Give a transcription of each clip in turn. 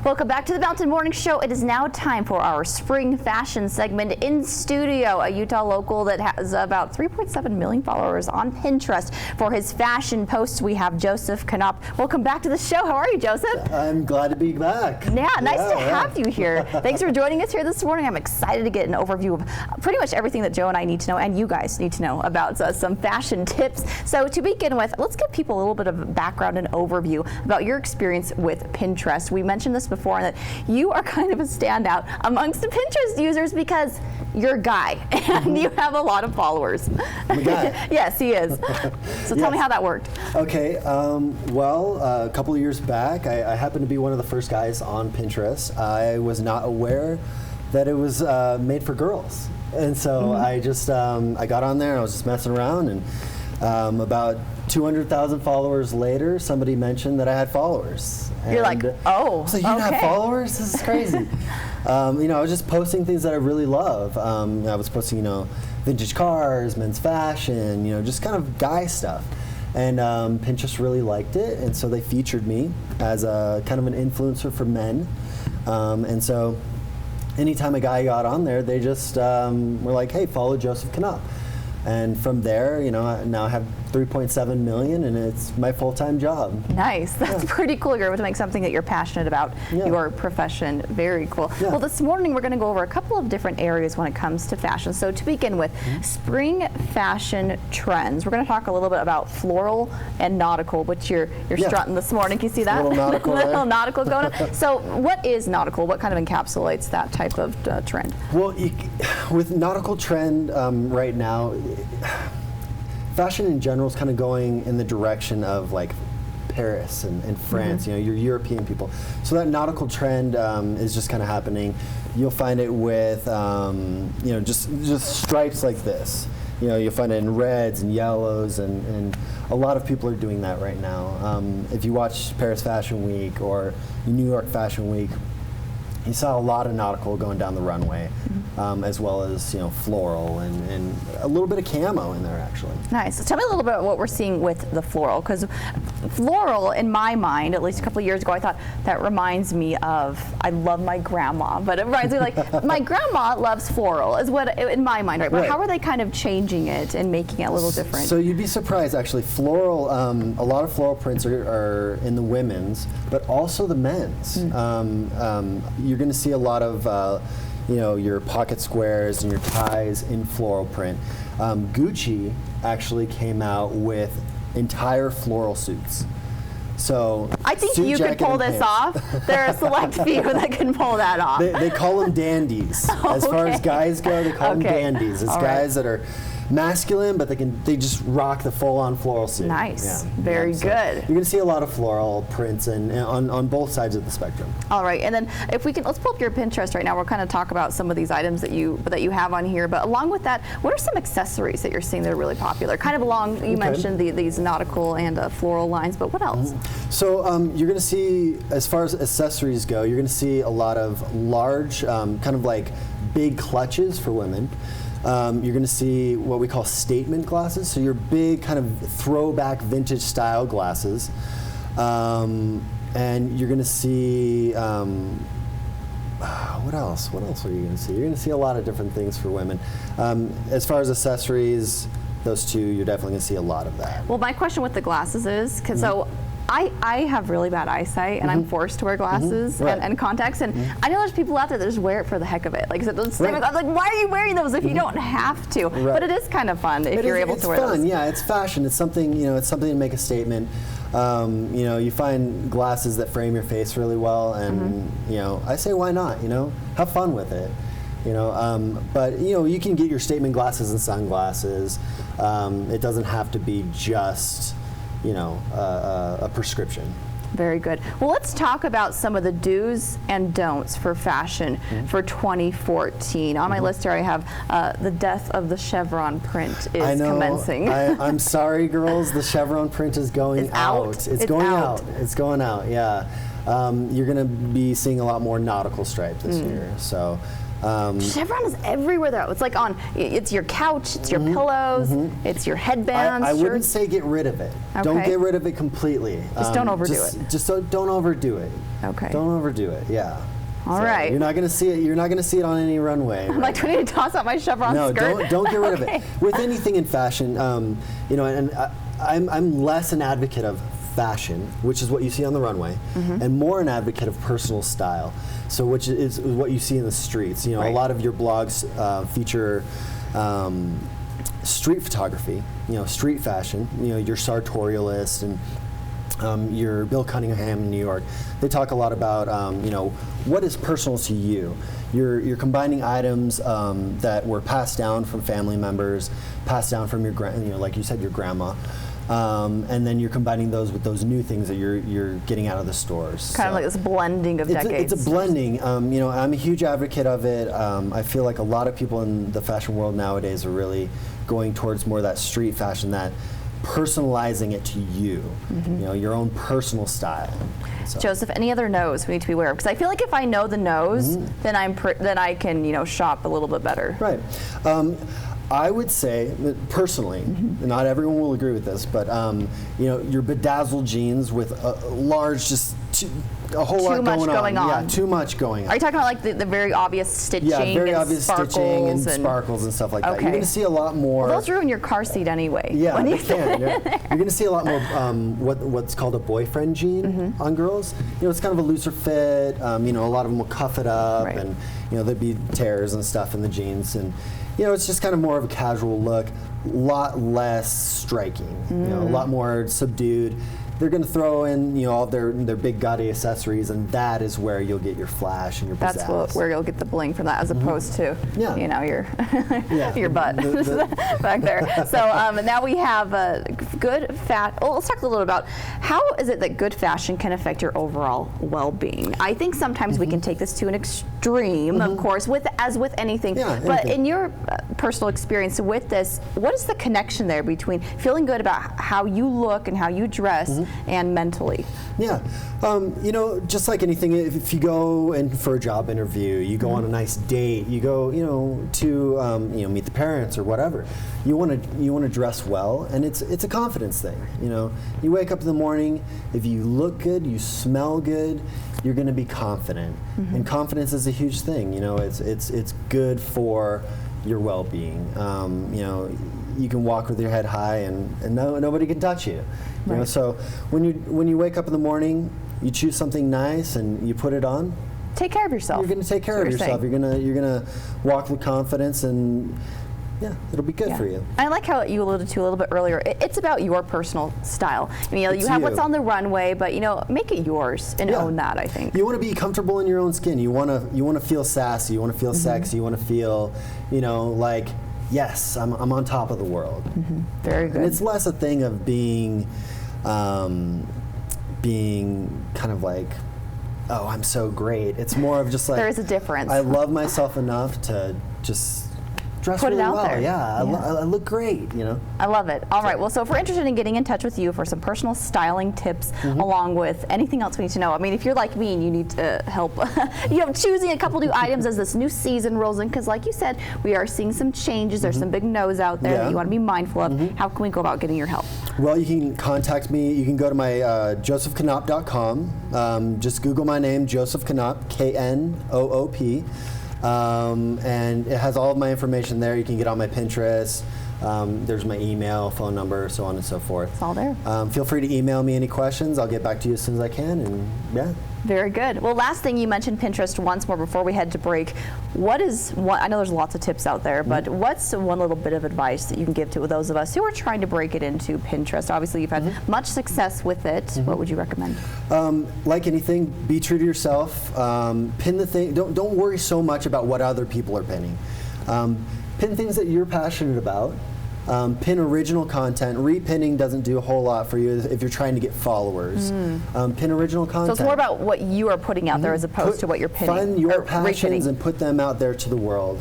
Welcome back to the Mountain Morning Show. It is now time for our spring fashion segment. In studio, a Utah local that has about 3.7 million followers on Pinterest. For his fashion posts, we have Joseph Knoop. Welcome back to the show. How are you, Joseph? I'm glad to be back. Yeah, nice to have you here. Thanks for joining us here this morning. I'm excited to get an overview of pretty much everything that Joe and I need to know, and you guys need to know about some fashion tips. So to begin with, let's give people a little bit of background and overview about your experience with Pinterest. We mentioned this before, that you are kind of a standout amongst the Pinterest users because you're a guy and you have a lot of followers. I'm a guy. Yes, he is. So tell me how that worked. Okay, well, a couple of years back, I happened to be one of the first guys on Pinterest. I was not aware that it was made for girls. And so I just, I got on there, I was just messing around, and about 200,000 followers later, somebody mentioned that I had followers. You're like, oh, so you have followers? This is crazy. You know, I was just posting things that I really love. I was posting, you know, vintage cars, men's fashion, you know, just kind of guy stuff. And Pinterest really liked it, and so they featured me as a kind of an influencer for men. And so anytime a guy got on there, they just were like, hey, follow Joseph Knoop. And from there, you know, now I have 3.7 million, and it's my full-time job. Nice. That's pretty cool. You're able to make something that you're passionate about, your profession. Very cool. Well, this morning we're going to go over a couple of different areas when it comes to fashion. So to begin with, spring fashion trends. We're going to talk a little bit about floral and nautical, which you're strutting this morning. Can you see that? A little nautical, little nautical going on. So what is nautical? What kind of encapsulates that type of trend? Well, with nautical trend right now, fashion in general is kind of going in the direction of like Paris and France, you know, your European people. So that nautical trend is just kind of happening. You'll find it with, you know, just stripes like this. You know, you'll find it in reds and yellows, and a lot of people are doing that right now. If you watch Paris Fashion Week or New York Fashion Week, you saw a lot of nautical going down the runway, as well as, you know, floral and a little bit of camo in there, actually. Nice. So tell me a little bit about what we're seeing with the floral, because floral, in my mind, at least a couple of years ago, I thought that reminds me of, I love my grandma, but it reminds me like, my grandma loves floral, is what, in my mind, right? But how are they kind of changing it and making it a little different? So you'd be surprised, actually. Floral, a lot of floral prints are in the women's, but also the men's. You're going to see a lot of, you know, your pocket squares and your ties in floral print. Gucci actually came out with entire floral suits. So I think you could pull this off. There are a select few that can pull that off. They call them dandies. As far as guys go, they call them dandies. It's guys that are masculine, but they just rock the full-on floral suit. Nice, very good. You're going to see a lot of floral prints and on both sides of the spectrum. All right, and then if we can, let's pull up your Pinterest right now. We'll kind of talk about some of these items that you have on here. But along with that, what are some accessories that you're seeing that are really popular? Kind of along, you mentioned these nautical and floral lines, but what else? So you're going to see, as far as accessories go, you're going to see a lot of large, kind of like big clutches for women. You're going to see what we call statement glasses, so your big kind of throwback vintage style glasses. And you're going to see, what else? What else are you going to see? You're going to see a lot of different things for women. As far as accessories, those two, you're definitely going to see a lot of that. Well, my question with the glasses is, so I have really bad eyesight, and I'm forced to wear glasses and contacts, and I know there's people out there that just wear it for the heck of it. Like I said, I'm like, why are you wearing those if you don't have to? But it is kind of fun if you're able to wear those. It's fun, yeah. It's fashion. It's something, you know. It's something to make a statement. You know, you find glasses that frame your face really well, and you know, I say, why not? You know, have fun with it. You know, but you know, you can get your statement glasses and sunglasses. It doesn't have to be just, you know, a prescription. Very good. Well, let's talk about some of the do's and don'ts for fashion for 2014. On my list here, I have the death of the chevron print is commencing. I'm sorry, girls. The chevron print is going out. It's going out. It's going out. Yeah. You're going to be seeing a lot more nautical stripe this year. So Chevron is everywhere though. It's like it's your couch, it's your pillows, it's your headbands. I wouldn't say get rid of it. Okay. Don't get rid of it completely. Just don't overdo it. Just don't overdo it. Okay. Don't overdo it. Yeah. All right. You're not going to see it. You're not going to see it on any runway. I'm like, do I need to toss out my Chevron skirt? No, don't get rid of it. With anything in fashion, and I'm less an advocate of fashion, which is what you see on the runway, and more an advocate of personal style. So, which is what you see in the streets. A lot of your blogs feature street photography. Street fashion. Your sartorialist and your Bill Cunningham in New York. They talk a lot about what is personal to you. You're combining items that were passed down from family members, passed down from your like you said, your grandma, and then you're combining those with those new things that you're getting out of the stores. Kind of like this blending of decades. It's a blending. I'm a huge advocate of it. I feel like a lot of people in the fashion world nowadays are really going towards more of that street fashion, that personalizing it to you, your own personal style. So. Joseph, any other no's we need to be aware of? Because I feel like if I know the no's, then I can shop a little bit better. Right. I would say that personally, not everyone will agree with this, but your bedazzled jeans with a large, a whole lot going on. Yeah, too much going on. Are you talking about like the very obvious stitching? Yeah, very obvious stitching and and sparkles and stuff like that. You're going to see a lot more. Well, those ruin your car seat anyway. Yeah, they can. Yeah. You're going to see a lot more what's called a boyfriend jean on girls. It's kind of a looser fit. A lot of them will cuff it up, and there'd be tears and stuff in the jeans, and it's just kind of more of a casual look, a lot less striking. A lot more subdued. They're going to throw in, all their big gaudy accessories, and that is where you'll get your flash and your pizzazz. That's where you'll get the bling from that, as opposed to, your butt back there. So now we have good fat. Well, let's talk a little bit about how is it that good fashion can affect your overall well-being. I think sometimes we can take this to an extreme, of course, as with anything. Yeah, but in your personal experience with this, what is the connection there between feeling good about how you look and how you dress and mentally? Yeah, just like anything, if you go in for a job interview, you go on a nice date, you go, to meet the parents or whatever. You want to dress well, and it's a confidence thing. You wake up in the morning, if you look good, you smell good, you're going to be confident, and confidence is a huge thing. It's good for your well-being. You can walk with your head high, and nobody can touch you. Right. So when you wake up in the morning, you choose something nice and you put it on. Take care of yourself. You're going to take care of yourself. You're gonna walk with confidence, and it'll be good for you. I like how you alluded to a little bit earlier. It's about your personal style. You have what's on the runway, but make it yours and own that. I think you want to be comfortable in your own skin. You want to feel sassy. You want to feel sexy. You want to feel like, yes, I'm on top of the world. Very good. And it's less a thing of being kind of like, oh, I'm so great. It's more of just like, there is a difference. I love myself enough to just dress Put really it out well. there. Yeah, I look great, I love it. All right, well, so if we're interested in getting in touch with you for some personal styling tips, along with anything else we need to know, I mean, if you're like me and you need to help, choosing a couple new items as this new season rolls in, because like you said, we are seeing some changes. There's some big no's out there that you want to be mindful of. How can we go about getting your help? Well, you can contact me. You can go to my josephknoop.com. Just Google my name, Joseph Knoop, Knoop. And it has all of my information there. You can get on my Pinterest. There's my email, phone number, so on and so forth. It's all there. Feel free to email me any questions. I'll get back to you as soon as I can. And Very good. Well, last thing, you mentioned Pinterest once more before we head to break. I know there's lots of tips out there, but what's one little bit of advice that you can give to those of us who are trying to break it into Pinterest? Obviously, you've had much success with it. What would you recommend? Like anything, be true to yourself. Pin the thing. Don't worry so much about what other people are pinning. Pin things that you're passionate about, Pin original content. Repinning doesn't do a whole lot for you if you're trying to get followers. Pin original content. So it's more about what you are putting out there as opposed to what you're pinning. Find your or passions repinning. and put them out there to the world.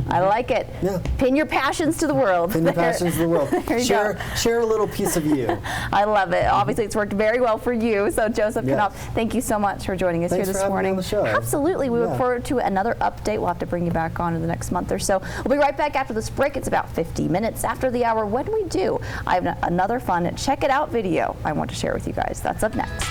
I like it. Yeah. Pin your passions to the world. Pin your passions to the world. There you go. Share a little piece of you. I love it. Obviously, it's worked very well for you. So, Joseph Knoop, thank you so much for joining us Thanks here for this having me morning. on the show. Absolutely. We look forward to another update. We'll have to bring you back on in the next month or so. We'll be right back after this break. It's about 50 minutes after the hour. When we do, I have another fun check it out video I want to share with you guys. That's up next.